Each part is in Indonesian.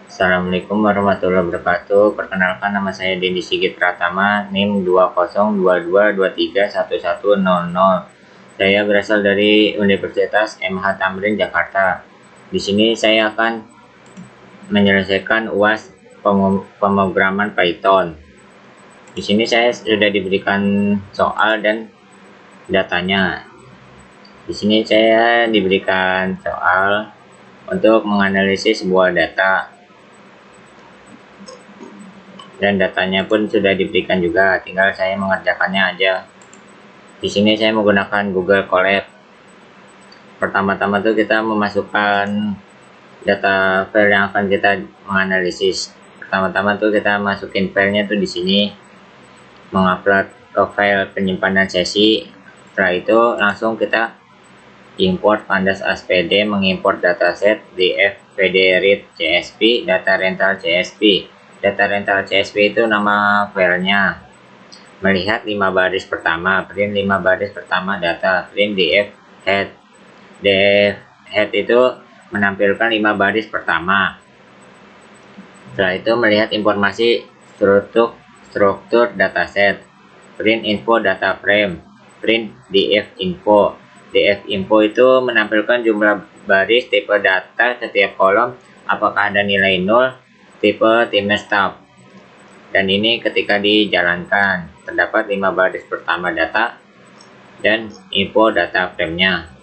Assalamualaikum warahmatullahi wabarakatuh. Perkenalkan, nama saya Dendi Sigit Pratama, NIM 2022231100. Saya berasal dari Universitas MH Tamrin, Jakarta. Di sini saya akan menyelesaikan UAS pemrograman Python. Di sini saya sudah diberikan soal dan datanya. Di sini saya diberikan soal untuk menganalisis sebuah data, dan datanya pun sudah diberikan juga, tinggal saya mengerjakannya aja. Di sini saya menggunakan Google Colab. Pertama-tama tuh kita memasukkan data file yang akan kita menganalisis. Pertama-tama tuh kita masukin filenya tuh di sini, mengupload ke file penyimpanan sesi. Setelah itu langsung kita import pandas aspd, mengimport dataset df pdread csv, data rental csv. Data rental csv itu nama filenya. Melihat 5 baris pertama, print 5 baris pertama data, print df head. Df head itu menampilkan 5 baris pertama. Setelah itu melihat informasi struktur dataset, print info data frame, print df info. df info itu menampilkan jumlah baris, tipe data setiap kolom, apakah ada nilai 0, tipe timestamp. Dan ini ketika dijalankan terdapat 5 baris pertama data dan info data frame-nya.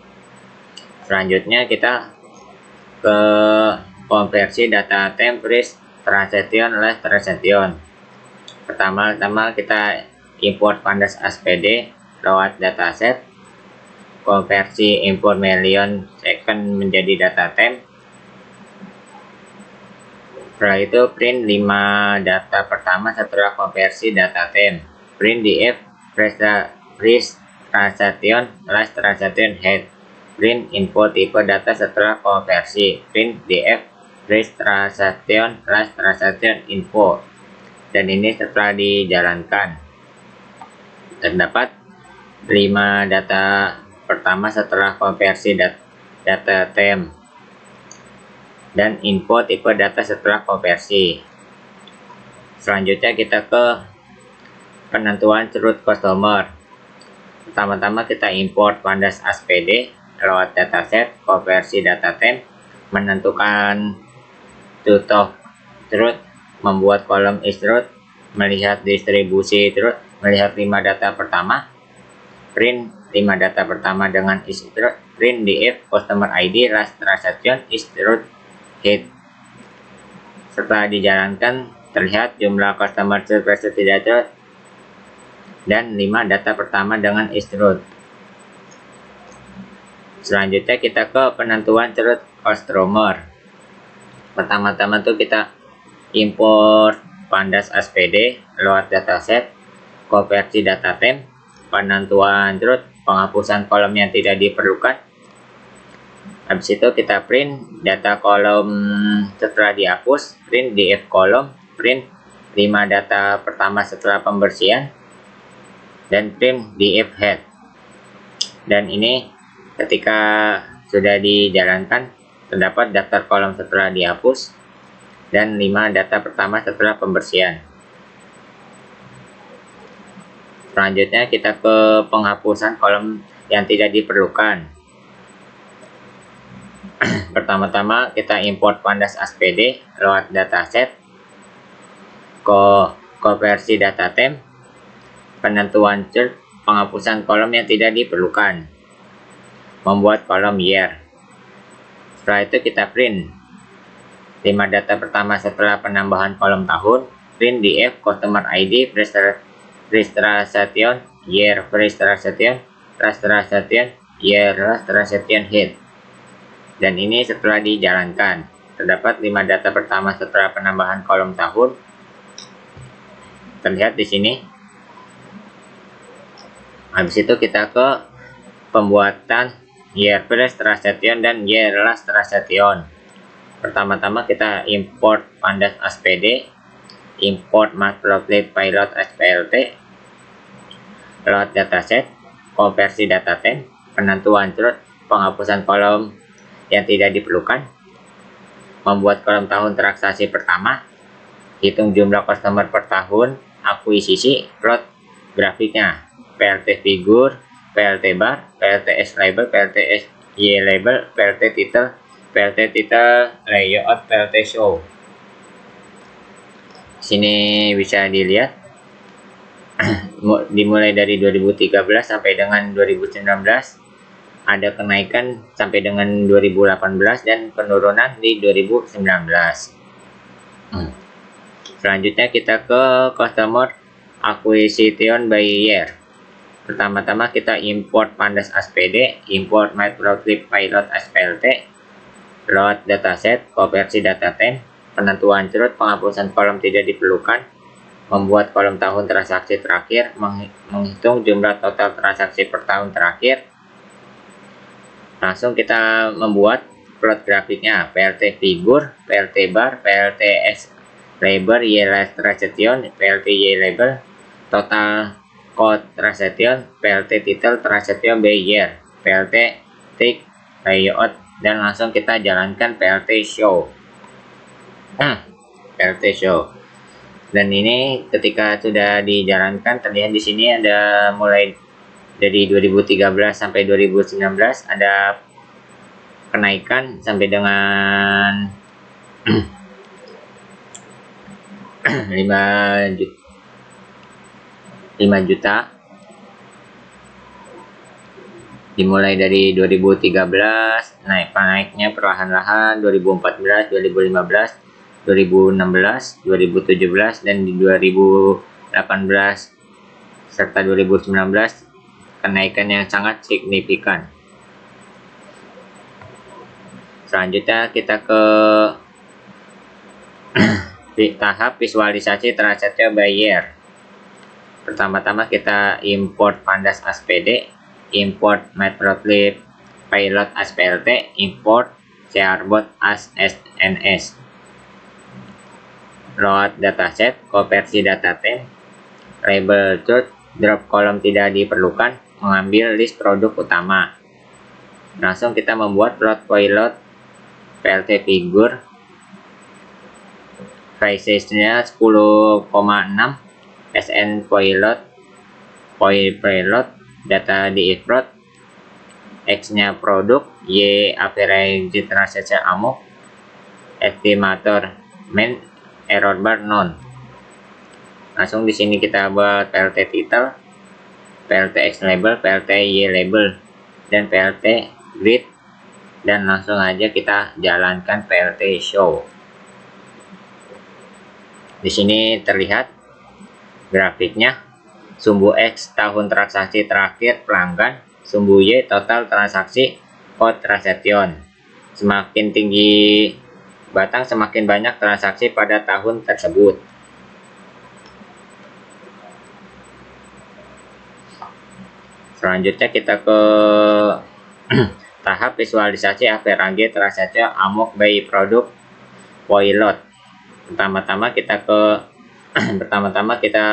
Selanjutnya kita ke konversi data temp list transaction less transaction. Pertama-tama kita import pandas aspd lewat dataset, konversi import million second menjadi data temp. Setelah itu print 5 data pertama setelah konversi data temp, print df list transaction last transaction head, print info tipe data setelah konversi, print df list transaction last transaction info. Dan ini setelah dijalankan terdapat 5 data pertama setelah konversi data temp dan info tipe data setelah konversi. Selanjutnya kita ke penentuan root customer. Pertama-tama kita import pandas aspd lewat dataset, konversi data temp, menentukan root, membuat kolom isRoot, melihat distribusi root, melihat 5 data pertama, print 5 data pertama dengan isRoot, print df customer id last transaction isRoot head. Setelah dijalankan terlihat jumlah customer versus tidak root dan 5 data pertama dengan isRoot. Selanjutnya kita ke penentuan root customer. Pertama-tama tuh kita import pandas aspd lewat dataset, konversi data temp, penentuan root, penghapusan kolom yang tidak diperlukan. Habis itu kita print data kolom setelah dihapus, print df kolom, print 5 data pertama setelah pembersihan, dan print df head. Dan ini ketika sudah dijalankan terdapat daftar kolom setelah dihapus dan 5 data pertama setelah pembersihan. Selanjutnya kita ke penghapusan kolom yang tidak diperlukan. Pertama-tama kita import pandas aspd lewat dataset, konversi data temp, penentuan chart, penghapusan kolom yang tidak diperlukan, membuat kolom year. Setelah itu kita print 5 data pertama setelah penambahan kolom tahun, print df customer id registration year, registration last transaction year, last transaction head. Dan ini setelah dijalankan terdapat 5 data pertama setelah penambahan kolom tahun, terlihat di sini. Habis itu kita ke pembuatan year first transaction dan year last transaction. Pertama-tama kita import pandas aspd, import matplotlib pilot splt lewat dataset, konversi data temp, penentuan root, penghapusan kolom yang tidak diperlukan, membuat kolom tahun transaksi pertama, hitung jumlah customer per tahun, akuisisi, plot grafiknya, PLT figur, PLT bar, PLT X label, PLT Y label, PLT title layout, PLT show. Sini bisa dilihat dimulai dari 2013 sampai dengan 2019 ada kenaikan sampai dengan 2018 dan penurunan di 2019. Selanjutnya kita ke customer acquisition by year. Pertama-tama kita import pandas ASPD, import matplotlib pilot SPLT, load dataset, konversi data temp, penentuan cerut, penghapusan kolom tidak diperlukan, membuat kolom tahun transaksi terakhir, menghitung jumlah total transaksi per tahun terakhir. Langsung kita membuat plot grafiknya, PLT figur, PLT bar, PLT X label, Y transaction, PLT Y label, total code transaction, PLT title transaction by year, PLT tick layout, dan langsung kita jalankan PLT show. PLT show. Dan ini ketika sudah dijalankan, terlihat di sini ada mulai dari 2013 sampai 2019 ada kenaikan sampai dengan 5 juta. Dimulai dari 2013, naiknya perlahan-lahan, 2014, 2015, 2016, 2017, dan di 2018 serta 2019 kenaikan yang sangat signifikan. Selanjutnya kita ke tahap visualisasi transaksi by year. Pertama-tama kita import pandas ASPD, import matplotlib pilot SPLT, import charbot as SNS, load dataset, konversi data temp, label truth, drop kolom tidak diperlukan, mengambil list produk utama. Langsung kita membuat plot pilot PLT figur, size-nya 10,6, SN pilot, data di import, X-nya produk, Y average transaction amount, estimator main, error bar none. Langsung di sini kita buat PLT title, PLT X label, PLT Y label, dan PLT grid, dan langsung aja kita jalankan PLT show. Di sini terlihat grafiknya, sumbu X tahun transaksi terakhir pelanggan, sumbu Y total transaksi code transaction. Semakin tinggi batang, semakin banyak transaksi pada tahun tersebut. Selanjutnya kita ke tahap visualisasi average transaction amount by product pilot. Pertama-tama kita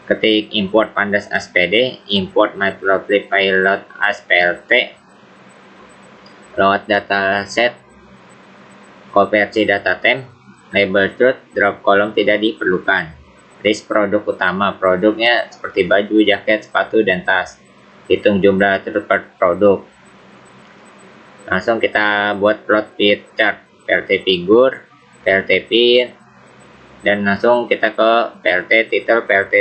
ketik import pandas ASPD, import matplotlib pilot SPLT, load dataset, konversi data temp, label truth, drop kolom tidak diperlukan, list produk utama, produknya seperti baju, jaket, sepatu, dan tas, hitung jumlah truth per produk. Langsung kita buat plot pit chart, PLT figur, PLT pin, dan langsung kita ke PLT title, PLT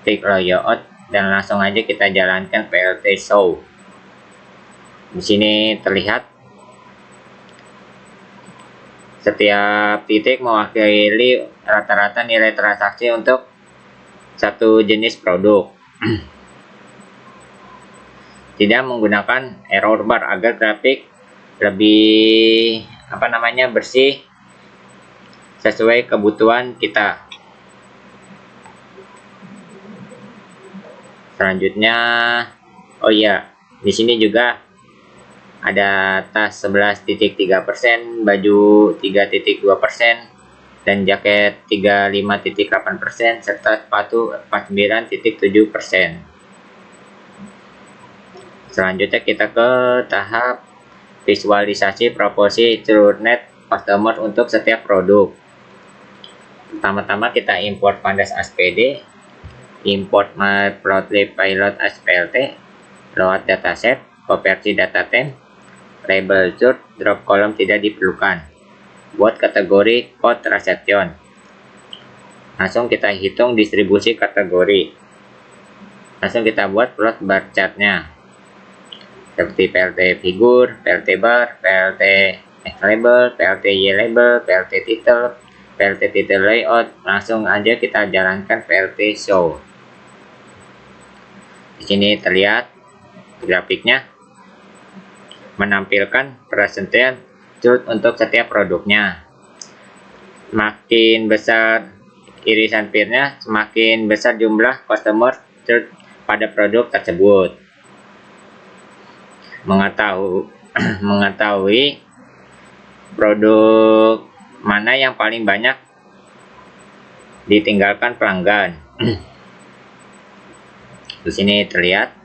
tick layout, dan langsung aja kita jalankan PLT show. Di sini terlihat setiap titik mewakili rata-rata nilai transaksi untuk satu jenis produk. Tidak menggunakan error bar agar grafik lebih bersih sesuai kebutuhan kita. Selanjutnya, di sini juga ada tas 11,3%, baju 3,2%, dan jaket 35,8%, serta sepatu 49,7%. Selanjutnya kita ke tahap visualisasi proporsi TrueNet customer untuk setiap produk. Pertama-tama kita import pandas ASPD, import matplotlib pilot ASPLT, load dataset, konversi data temp, label chart, drop kolom tidak diperlukan. Buat kategori code transaction. Langsung kita hitung distribusi kategori. Langsung kita buat plot bar chartnya. Seperti PLT figur, PLT bar, PLT X label, PLT Y label, PLT title, PLT title layout. Langsung aja kita jalankan PLT show. Di sini terlihat grafiknya menampilkan persentean chart untuk setiap produknya. Makin besar irisan peer-nya, semakin besar jumlah customer chart pada produk tersebut. Mengetahui produk mana yang paling banyak ditinggalkan pelanggan. Di sini terlihat.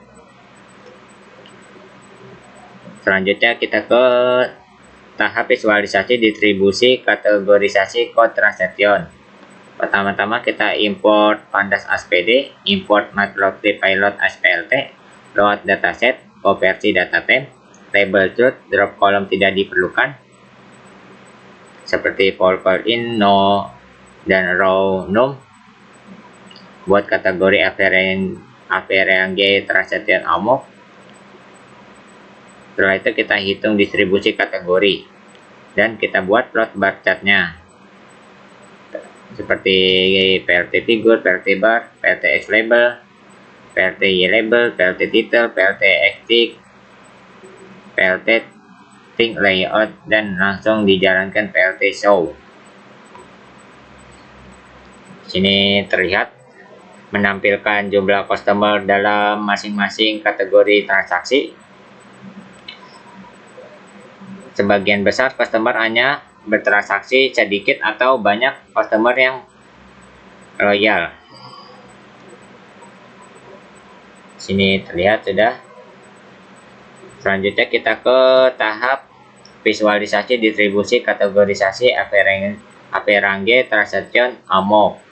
Selanjutnya kita ke tahap visualisasi distribusi kategorisasi code transaction. Pertama-tama kita import pandas ASPD, import matplotlib pilot ASPLT, load dataset, konversi data temp, label chart, drop kolom tidak diperlukan, seperti for call in, no, dan row num. Buat kategori average transaction amount. Setelah itu kita hitung distribusi kategori dan kita buat plot bar chartnya seperti PLT figur, PLT bar, PLT X label, PLT Y label, PLT title, PLT X tick, PLT tick layout, dan langsung dijalankan PLT show. Sini terlihat menampilkan jumlah customer dalam masing-masing kategori transaksi. Sebagian besar customer hanya bertransaksi sedikit atau banyak customer yang loyal. Sini terlihat sudah. Selanjutnya kita ke tahap visualisasi distribusi kategorisasi average transaction amount.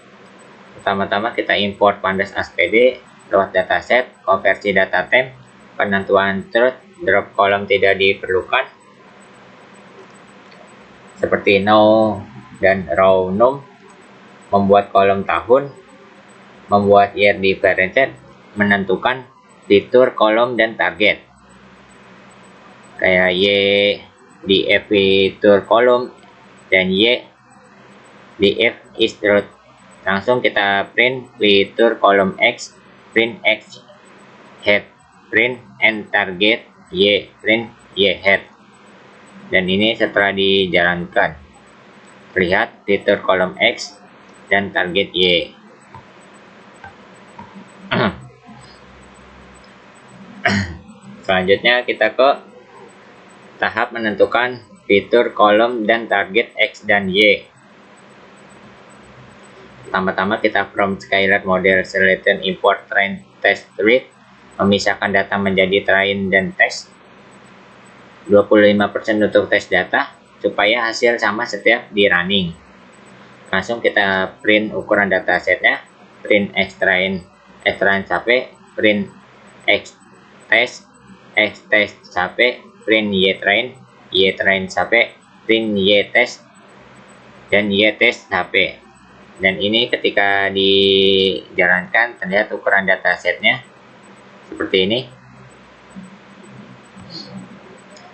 Pertama-tama kita import pandas ASPD, load dataset, konversi data temp, penentuan chart, drop kolom tidak diperlukan, seperti no dan row num, membuat kolom tahun, membuat year differentiate, menentukan fitur kolom dan target. Kayak Y di F fitur kolom dan Y di F is root. Langsung kita print fitur kolom X, print X head, print and target Y, print Y head. Dan ini setelah dijalankan, lihat fitur kolom X dan target Y. Selanjutnya kita ke tahap menentukan fitur kolom dan target X dan Y. Pertama-tama kita from Skylert model selection import train test read, memisahkan data menjadi train dan test. 25% untuk tes data supaya hasil sama setiap di running. Langsung kita print ukuran datasetnya, print X train sampai print X test sampai print Y train sampai print Y test dan Y test sampai. Dan ini ketika dijalankan terlihat ukuran datasetnya seperti ini.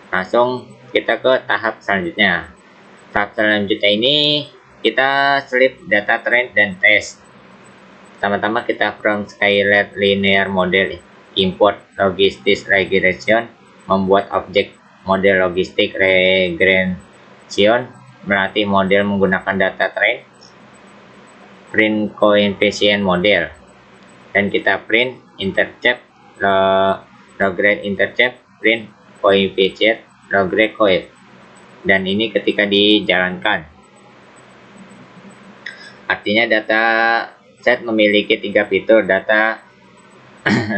Langsung kita ke tahap selanjutnya. Tahap selanjutnya ini kita selip data train dan test. Pertama-tama kita from Skylert linear model import logistics regression, membuat objek model logistik regression, melatih model menggunakan data train, print coefficient model, dan kita print intercept logret intercept, print coefficient logret coef. Dan ini ketika dijalankan, artinya data set memiliki 3 fitur. Data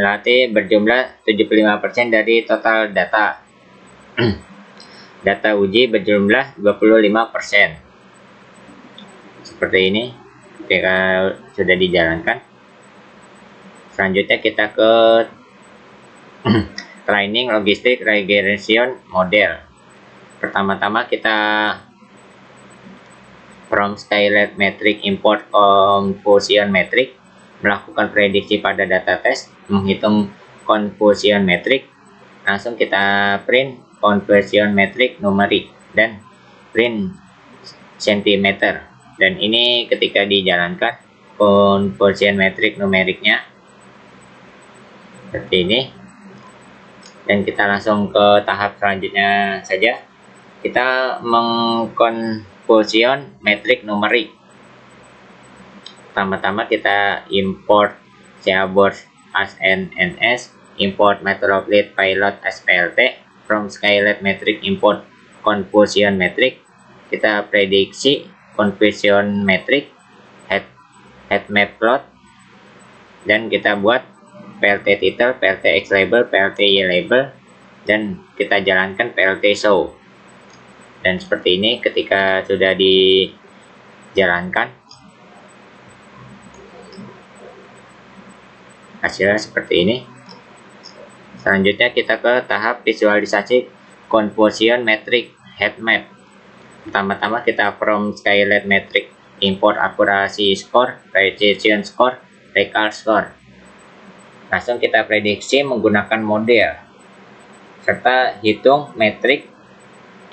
latih berjumlah 75% dari total data. Data uji berjumlah 25%. Seperti ini ketika sudah dijalankan. Selanjutnya kita ke training logistik regression model. Pertama-tama kita from scalar metric import confusion metric, melakukan prediksi pada data test, menghitung confusion metric, langsung kita print conversion metric numerik dan print centimeter. Dan ini ketika dijalankan conversion metric numeriknya seperti ini. Dan kita langsung ke tahap selanjutnya saja. Kita mengconversion metric numerik. Pertama-tama kita import Seaborg ASNNS, import Matplotlib pilot SPLT, from scalar metric import conversion metric. Kita prediksi conversion metric head map plot, dan kita buat PLT title, PLT X label, PLT Y label, dan kita jalankan PLT show. Dan seperti ini ketika sudah dijalankan, hasilnya seperti ini. Selanjutnya kita ke tahap visualisasi conversion metric head map. Pertama-tama kita from scalar metric import accuracy score, precision score, recall score. Langsung kita prediksi menggunakan model serta hitung metrik,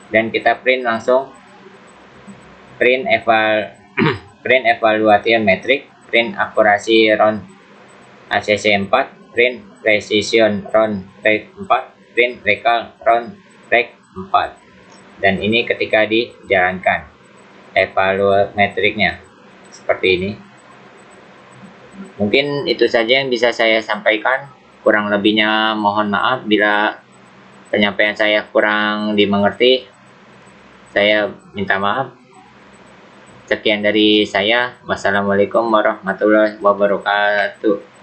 dan kita print langsung print evaluation metric, print accuracy round ACC 4, print precision round rate 4, print recall round rate 4. Dan ini ketika dijalankan evaluametriknya seperti ini. Mungkin itu saja yang bisa saya sampaikan. Kurang lebihnya mohon maaf bila penyampaian saya kurang dimengerti. Saya minta maaf. Sekian dari saya. Wassalamualaikum warahmatullahi wabarakatuh.